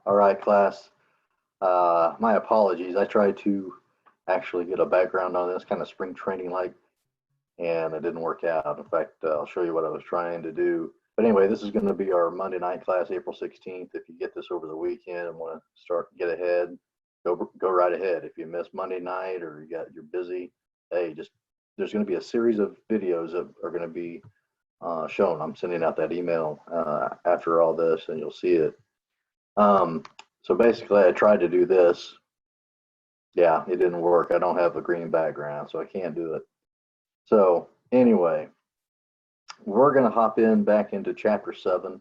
All right, class. My apologies. I tried to actually get a background on this kind of spring training like, and it didn't work out. In fact, I'll show you what I was trying to do. But anyway, this is going to be our Monday night class, April 16th. If you get this over the weekend and want to get ahead, go right ahead. If you miss Monday night or you're busy, hey, there's going to be a series of videos that are going to be shown. I'm sending out that email after all this, and you'll see it. So basically, I tried to do this. Yeah, it didn't work. I don't have a green background, so I can't do it. So anyway, we're going to hop back into chapter 7.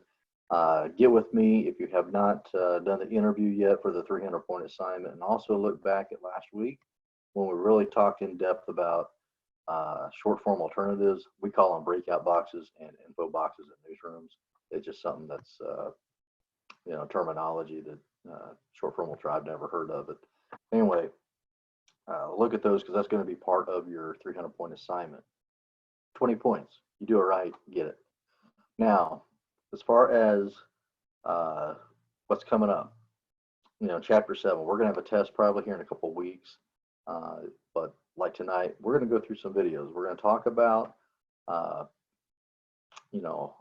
Get with me if you have not done the interview yet for the 300-point assignment, and also look back at last week when we really talked in depth about short form alternatives. We call them breakout boxes and info boxes in newsrooms. It's just something that's terminology that short form will try. I've never heard of it. Anyway, look at those because that's going to be part of your 300-point assignment. 20 points. You do it right, get it. Now, as far as what's coming up, chapter 7, we're going to have a test probably here in a couple of weeks. But like tonight, we're going to go through some videos. We're going to talk about,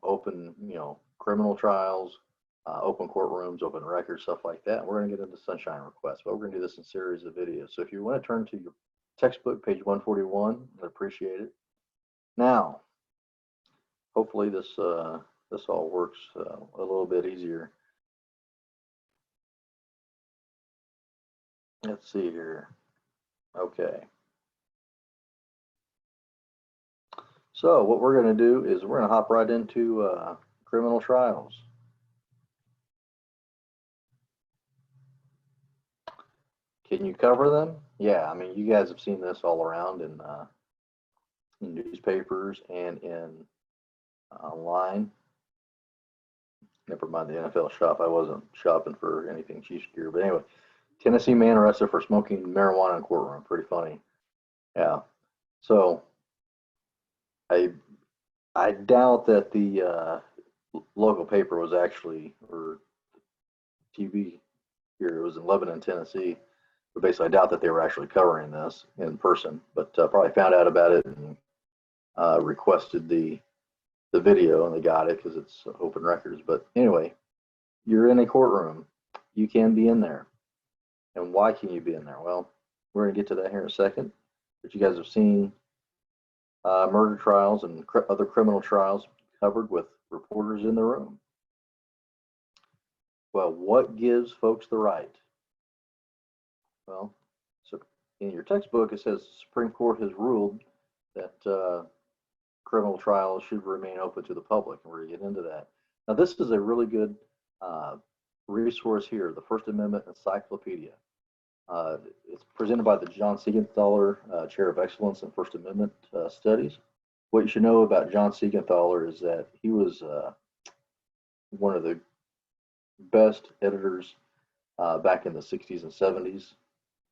open, criminal trials, open courtrooms, open records, stuff like that. We're going to get into sunshine requests, but we're going to do this in a series of videos. So if you want to turn to your textbook, page 141, I'd appreciate it. Now, hopefully this all works a little bit easier. Let's see here. Okay. So what we're going to do is we're going to hop right into criminal trials. Can you cover them? Yeah, I mean, you guys have seen this all around in newspapers and in online. Never mind the NFL shop. I wasn't shopping for anything Chiefs gear. But anyway, Tennessee man arrested for smoking marijuana in courtroom. Pretty funny. Yeah. So I doubt that the local paper was actually, or TV here, it was in Lebanon, Tennessee. But basically, I doubt that they were actually covering this in person, but probably found out about it and requested the video, and they got it because it's open records. But anyway, you're in a courtroom. You can be in there. And why can you be in there? Well, we're going to get to that here in a second. But you guys have seen murder trials and other criminal trials covered with reporters in the room. Well, what gives folks the right? Well, so in your textbook, it says the Supreme Court has ruled that criminal trials should remain open to the public, and we're going to get into that. Now, this is a really good resource here, the First Amendment Encyclopedia. It's presented by the John Siegenthaler Chair of Excellence in First Amendment Studies. What you should know about John Siegenthaler is that he was one of the best editors back in the 60s and 70s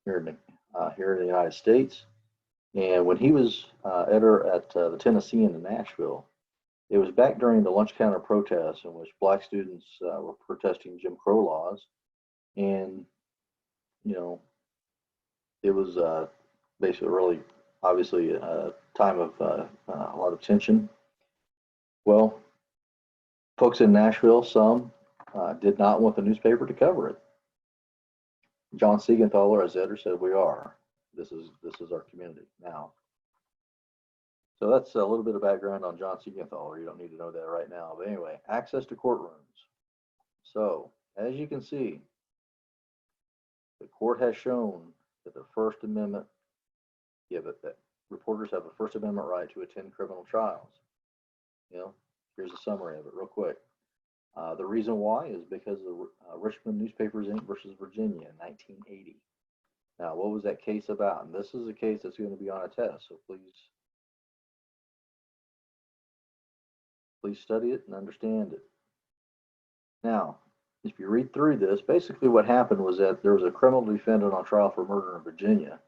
here in the United States. And when he was editor at the Tennessean in Nashville, it was back during the lunch counter protests in which black students were protesting Jim Crow laws. And, it was basically really, obviously, a time of a lot of tension. Well, folks in Nashville, some did not want the newspaper to cover it. John Siegenthaler, as editor, said, "We are. This is our community now." So that's a little bit of background on John Siegenthaler. You don't need to know that right now. But anyway, access to courtrooms. So as you can see, the court has shown that the First Amendment that reporters have a First Amendment right to attend criminal trials. Here's a summary of it real quick. The reason why is because of Richmond Newspapers Inc. versus Virginia in 1980. Now, what was that case about? And this is a case that's going to be on a test, so please study it and understand it. Now, if you read through this, basically what happened was that there was a criminal defendant on trial for murder in Virginia,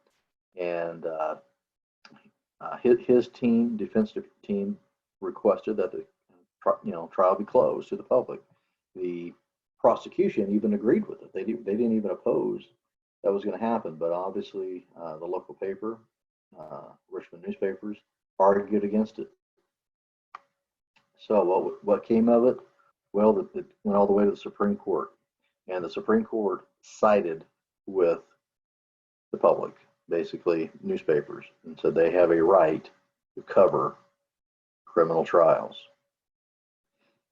and his team, defense team, requested that the trial be closed to the public. The prosecution even agreed with it. They didn't even oppose that was going to happen. But obviously, the local paper, Richmond newspapers, argued against it. So what came of it? Well, it went all the way to the Supreme Court, and the Supreme Court sided with the public, basically newspapers, and said they have a right to cover criminal trials.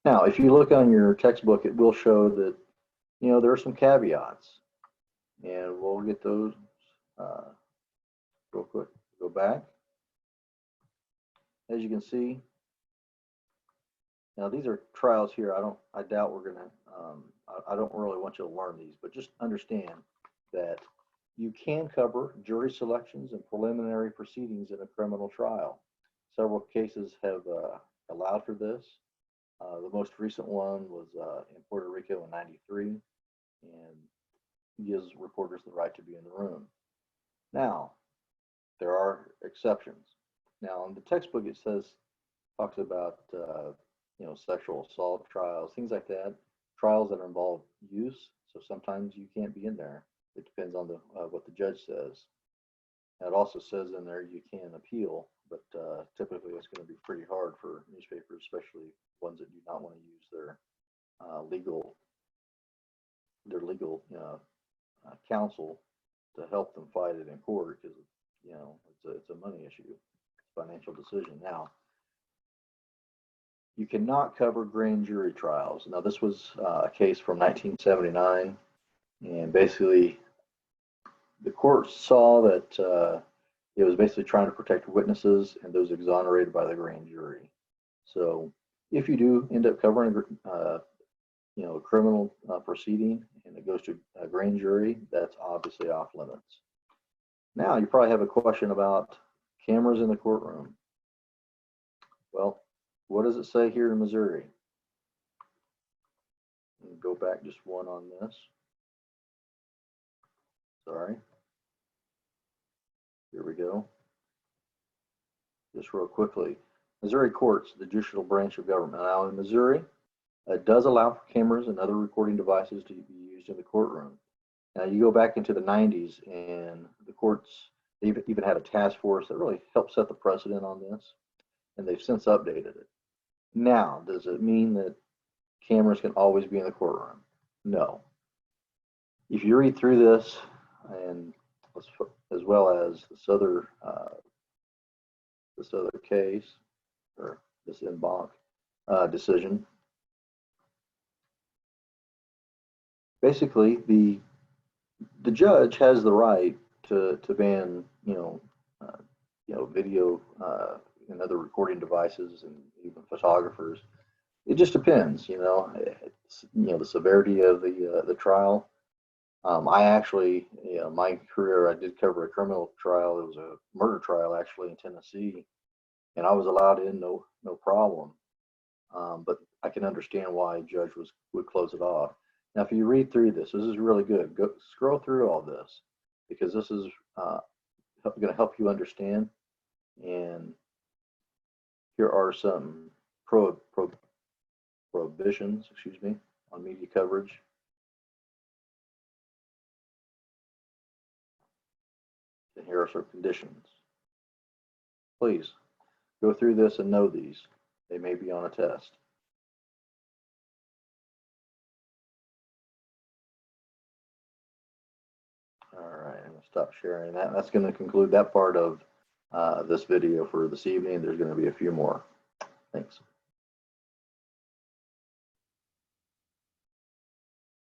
Now, if you look on your textbook, it will show that, you know, there are some caveats, and we'll get those real quick. Go back. As you can see, now these are trials here. I doubt we're gonna. I don't really want you to learn these, but just understand that you can cover jury selections and preliminary proceedings in a criminal trial. Several cases have allowed for this. The most recent one was in Puerto Rico in '93, and gives reporters the right to be in the room. Now, there are exceptions. Now, in the textbook, it talks about you know, sexual assault trials, things like that, trials that involve use. So sometimes you can't be in there. It depends on what the judge says. And it also says in there you can appeal, but typically it's going to be pretty hard for newspapers, especially ones that do not want to use their legal counsel to help them fight it in court, because, you know, it's a money issue, financial decision. Now, you cannot cover grand jury trials. Now, this was a case from 1979, and basically the court saw that it was basically trying to protect witnesses and those exonerated by the grand jury. So if you do end up covering you know, a criminal proceeding and it goes to a grand jury, that's obviously off limits. Now, you probably have a question about cameras in the courtroom. Well, what does it say here in Missouri? Go back just one on this. Sorry. Here we go. Just real quickly. Missouri courts, the judicial branch of government. Now, in Missouri, it does allow for cameras and other recording devices to be used in the courtroom. Now, you go back into the 90s, and the courts, they even had a task force that really helped set the precedent on this, and they've since updated it. Now, does it mean that cameras can always be in the courtroom? No. If you read through this, and as well as this other case, or this en banc decision, basically the judge has the right to ban, you know, video and other recording devices and even photographers. It just depends, you know. The severity of the trial. I actually, you know, my career, I did cover a criminal trial. It was a murder trial actually in Tennessee, and I was allowed in, no problem. But I can understand why a judge would close it off. Now, if you read through this is really good. Go scroll through all this, because this is going to help you understand. And here are some prohibitions, excuse me, on media coverage. And here are some conditions. Please go through this and know these. They may be on a test. All right, I'm going to stop sharing that. That's going to conclude that part of this video for this evening. There's going to be a few more. Thanks.